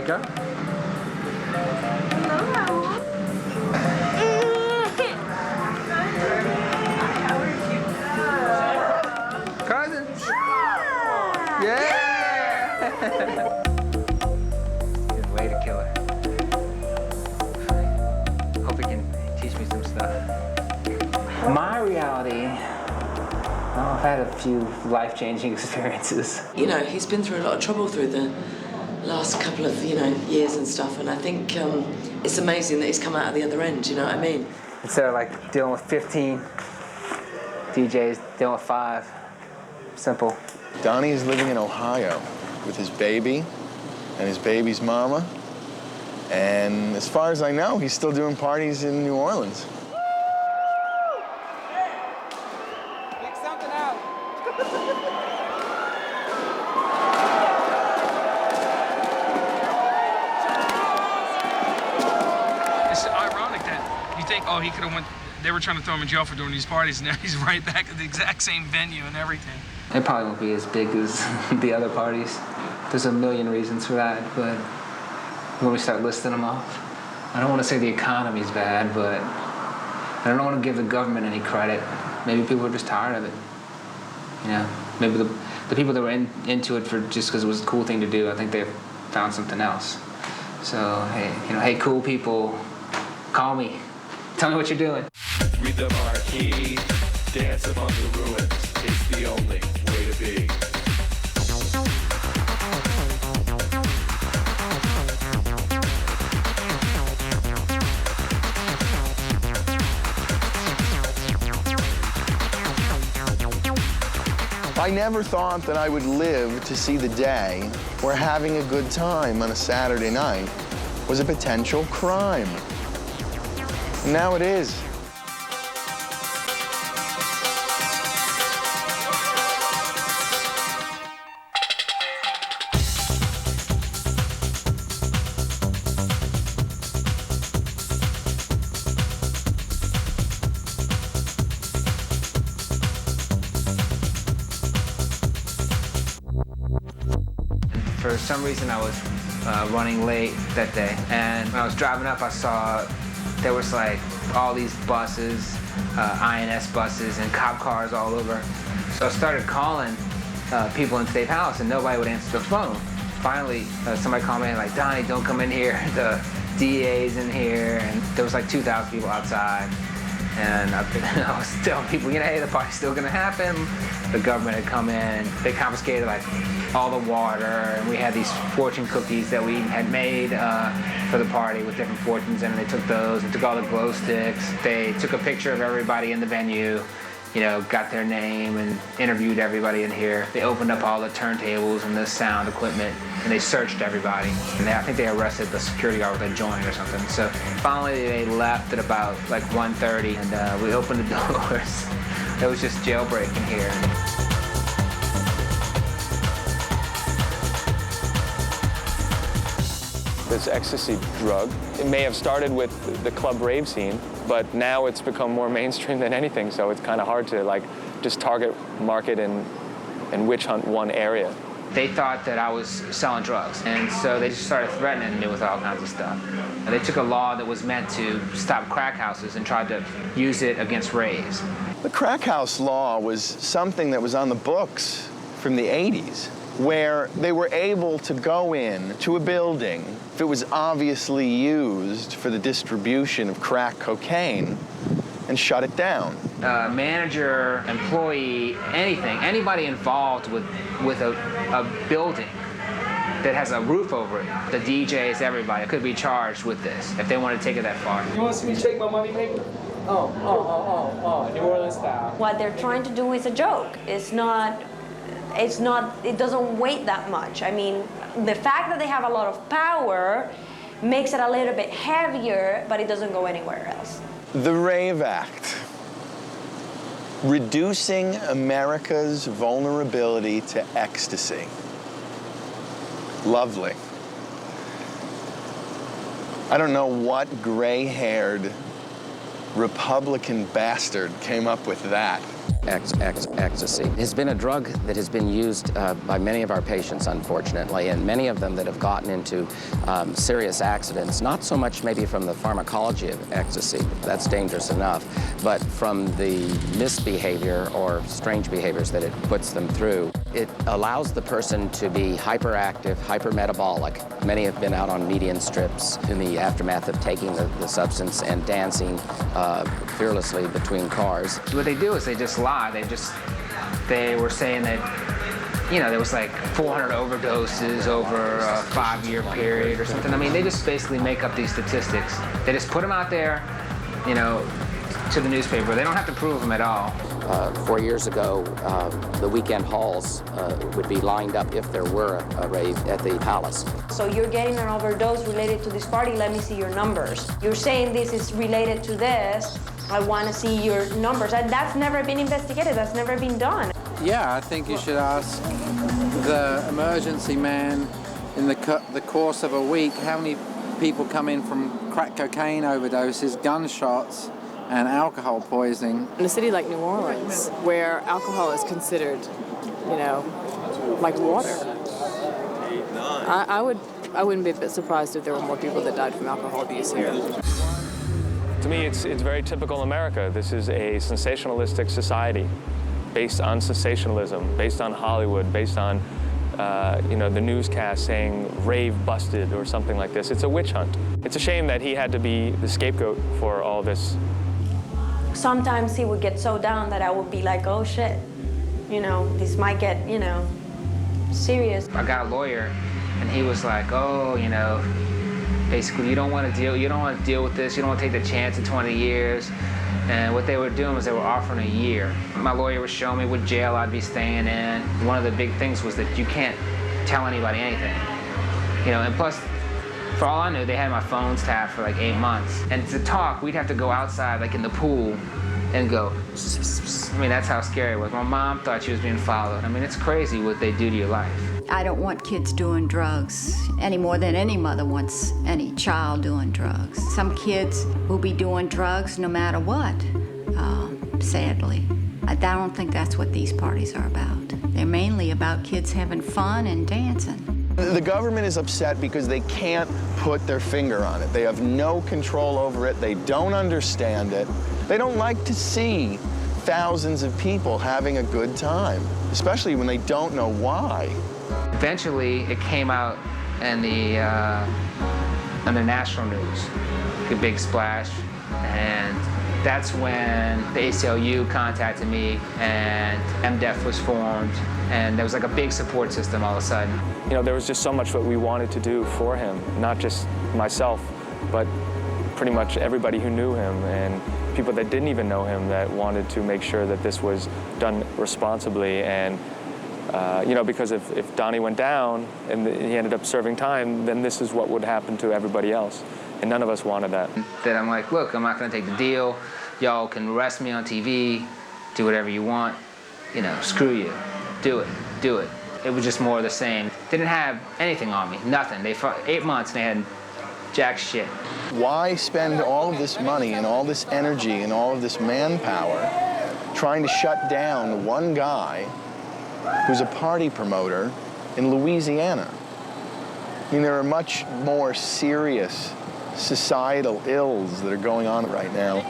wake up? Cousins. Yeah. Good way to kill her. Hope he can teach me some stuff. My reality, I've had a few life-changing experiences. You know, he's been through a lot of trouble through the last couple of, years and stuff, and I think it's amazing that he's come out of the other end, you know what I mean? Instead of like dealing with 15 DJs, dealing with 5. Simple. Donnie is living in Ohio with his baby and his baby's mama. And as far as I know, he's still doing parties in New Orleans. Pick something out. It's ironic that you think, oh, he could have went, they were trying to throw him in jail for doing these parties, and now he's right back at the exact same venue and everything. It probably won't be as big as the other parties. There's a million reasons for that, but when we start listing them off, I don't want to say the economy's bad, but I don't want to give the government any credit. Maybe people are just tired of it. Maybe the people that were into it for just because it was a cool thing to do, I think they found something else. So, hey, cool people, call me. Tell me what you're doing. Read the marquee, dance among the ruins. It's the only way to be. I never thought that I would live to see the day where having a good time on a Saturday night was a potential crime. And now it is. For some reason, I was running late that day, and when I was driving up, I saw there was like all these buses, INS buses, and cop cars all over. So I started calling people in State House, and nobody would answer the phone. Finally, somebody called me and like, Donnie, don't come in here. The DA's in here, and there was like 2,000 people outside. And I was telling people, hey, the party's still gonna happen. The government had come in, they confiscated like all the water, and we had these fortune cookies that we had made for the party with different fortunes in it. They took those and took all the glow sticks. They took a picture of everybody in the venue, got their name and interviewed everybody in here. They opened up all the turntables and the sound equipment, and they searched everybody. And I think they arrested the security guard with a joint or something. So finally they left at about like 1:30, and we opened the doors. It was just jailbreaking here. This ecstasy drug, it may have started with the club rave scene, but now it's become more mainstream than anything, so it's kind of hard to just target, market, and witch hunt one area. They thought that I was selling drugs, and so they just started threatening me with all kinds of stuff. And they took a law that was meant to stop crack houses and tried to use it against raves. The crack house law was something that was on the books from the 80s, where they were able to go in to a building if it was obviously used for the distribution of crack cocaine and shut it down. Manager, employee, anything, anybody involved with a building that has a roof over it, the DJs, everybody, could be charged with this if they want to take it that far. You want to see me shake my money maker? Oh, New Orleans style. What they're trying to do is a joke. It doesn't weigh that much. I mean, the fact that they have a lot of power makes it a little bit heavier, but it doesn't go anywhere else. The RAVE Act, reducing America's vulnerability to ecstasy. Lovely. I don't know what gray-haired Republican bastard came up with that. Ecstasy has been a drug that has been used by many of our patients, unfortunately, and many of them that have gotten into serious accidents, not so much maybe from the pharmacology of ecstasy, that's dangerous enough, but from the misbehavior or strange behaviors that it puts them through. It allows the person to be hyperactive, hypermetabolic. Many have been out on median strips in the aftermath of taking the substance and dancing fearlessly between cars. What they do is they just lie. They were saying that, you know, there was like 400 overdoses over a 5-year period or something. I mean, they just basically make up these statistics. They just put them out there, you know, to the newspaper. They don't have to prove them at all. 4 years ago, the weekend halls would be lined up if there were a rave at the Palace. So you're getting an overdose related to this party, let me see your numbers. You're saying this is related to this, I want to see your numbers. And that's never been investigated, that's never been done. Yeah, I think you should ask the emergency man in the course of a week how many people come in from crack cocaine overdoses, gunshots, and alcohol poisoning. In a city like New Orleans, where alcohol is considered, you know, like water, I wouldn't be a bit surprised if there were more people that died from alcohol abuse here. To me, it's very typical America. This is a sensationalistic society based on sensationalism, based on Hollywood, based on you know, the newscast saying rave busted or something like this. It's a witch hunt. It's a shame that he had to be the scapegoat for all this. Sometimes he would get so down that I would be like, oh shit, you know, this might get, you know, serious. I got a lawyer, and he was like, oh, you know, basically you don't want to deal with this, you don't want to take the chance in 20 years. And what they were doing was they were offering a year. My lawyer was showing me what jail I'd be staying in. One of the big things was that you can't tell anybody anything. You know, and plus, for all I knew, they had my phones tapped for like 8 months. And to talk, we'd have to go outside, like in the pool, and go, I mean, that's how scary it was. My mom thought she was being followed. I mean, it's crazy what they do to your life. I don't want kids doing drugs any more than any mother wants any child doing drugs. Some kids will be doing drugs no matter what, sadly. I don't think that's what these parties are about. They're mainly about kids having fun and dancing. The government is upset because they can't put their finger on it. They have no control over it. They don't understand it. They don't like to see thousands of people having a good time, especially when they don't know why. Eventually, it came out in the national news, the big splash, and that's when the ACLU contacted me, and MDEF was formed, and there was like a big support system all of a sudden. You know, there was just so much that we wanted to do for him, not just myself, but pretty much everybody who knew him and people that didn't even know him that wanted to make sure that this was done responsibly. And you know, because if Donnie went down and he ended up serving time, then this is what would happen to everybody else. And none of us wanted that. That I'm like, look, I'm not gonna take the deal. Y'all can arrest me on TV, do whatever you want. You know, screw you. Do it, do it. It was just more of the same. Didn't have anything on me, nothing. They fought 8 months and they had jack shit. Why spend all of this money and all this energy and all of this manpower trying to shut down one guy who's a party promoter in Louisiana? I mean, there are much more serious societal ills that are going on right now.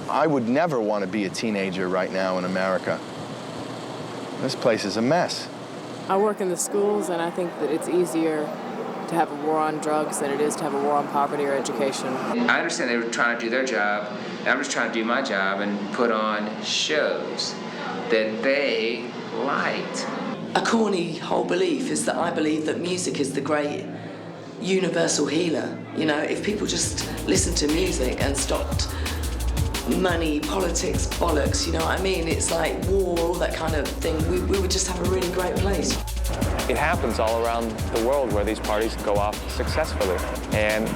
I would never want to be a teenager right now in America. This place is a mess. I work in the schools, and I think that it's easier to have a war on drugs than it is to have a war on poverty or education. I understand they were trying to do their job, and I'm just trying to do my job and put on shows that they liked. A corny whole belief is that I believe that music is the great universal healer. You know, if people just listened to music and stopped money, politics, bollocks, you know what I mean? It's like war, all that kind of thing. We would just have a really great place. It happens all around the world where these parties go off successfully. And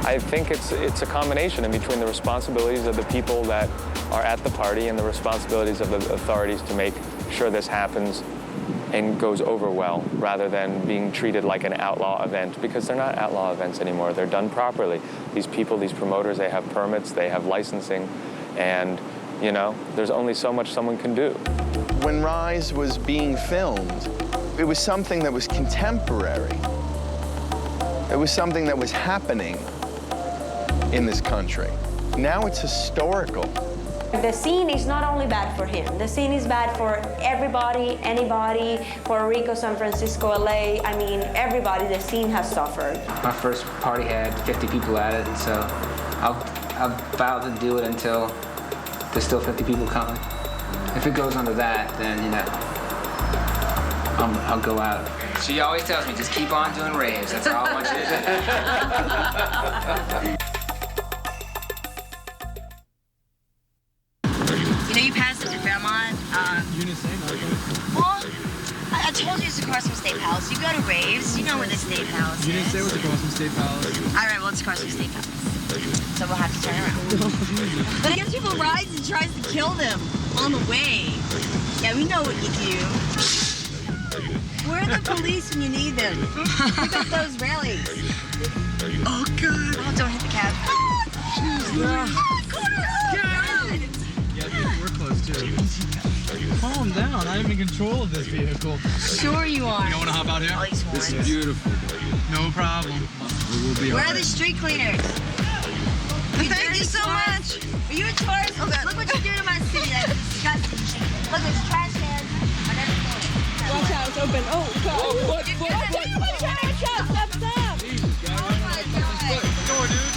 I think it's a combination in between the responsibilities of the people that are at the party and the responsibilities of the authorities to make sure this happens and goes over well, rather than being treated like an outlaw event, because they're not outlaw events anymore. They're done properly. These people, these promoters, they have permits, they have licensing, and You know, there's only so much someone can do. When Rise was being filmed, it was something that was contemporary. It was something that was happening in this country. Now it's historical. The scene is not only bad for him. The scene is bad for everybody, anybody, Puerto Rico, San Francisco, LA. I mean, everybody. The scene has suffered. My first party had 50 people at it, so I'll vow to do it until there's still 50 people coming. If it goes under that, then, you know, I'll go out. She always tells me, just keep on doing raves. That's all I want you to do. You know, you passed it to Fairmont. Well, I told you it's across from State Palace. You go to raves, you know where the State Palace is. You didn't say it was across from State Palace. All right, well, it's across from State Palace. So we'll have to turn around. But it gives people rides and tries to kill them on the way. Yeah, we know what you do. Where are the police when you need them? Pick up those railings. Oh, God. Oh, don't hit the cab. Yeah, we're close, too. Calm down. I'm in control of this vehicle. Sure you are. You don't want to hop out here? This is beautiful. No problem. We will be all Where right. are the street cleaners? Thank you so much. Are you a tourist? Okay. Look what you do to my city. That's disgusting. Look, there's trash cans on every corner. Watch out, it's open. Oh, God. Watch out. Stop. Oh, my God. Door, dude.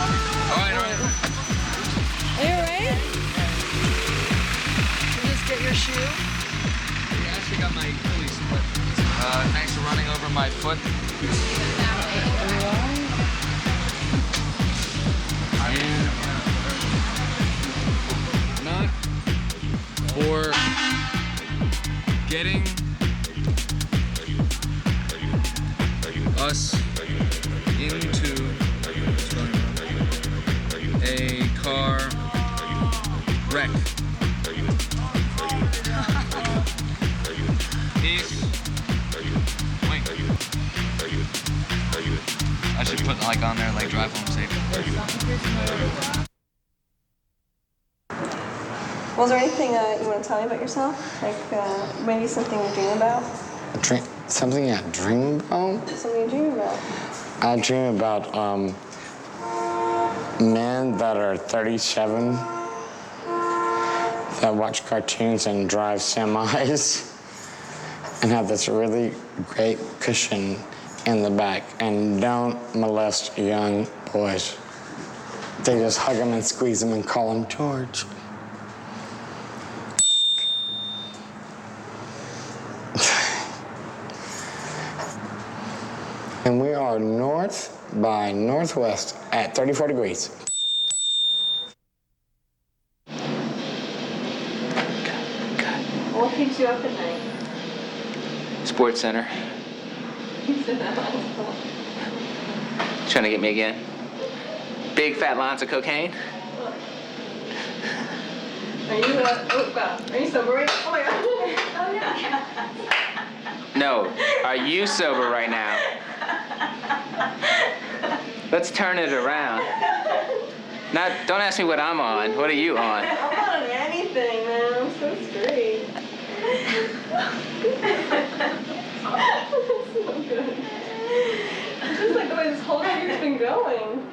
All right. Are you all right? Did you just get your shoe? Yeah, I actually got my Achilles split. Thanks for running over my foot. Not for getting us into a car wreck. I should put like on there, like drive home safe. Was there anything you want to tell me about yourself? Like maybe something you dream about? Something I dream about? Something you dream about? I dream about men that are 37 that watch cartoons and drive semis and have this really great cushion in the back and don't molest young boys. They just hug them and squeeze them and call them George. And we are north by northwest at 34 degrees. What keeps you up at night? Sports Center. Trying to get me again. Big fat lines of cocaine. Are you oh God, are you sober right now? Oh my God. Oh no. No, are you sober right now? Let's turn it around. Don't ask me what I'm on. What are you on? I'm not on anything, man. I'm so straight. That's so good. It's just like the way this whole year's been going.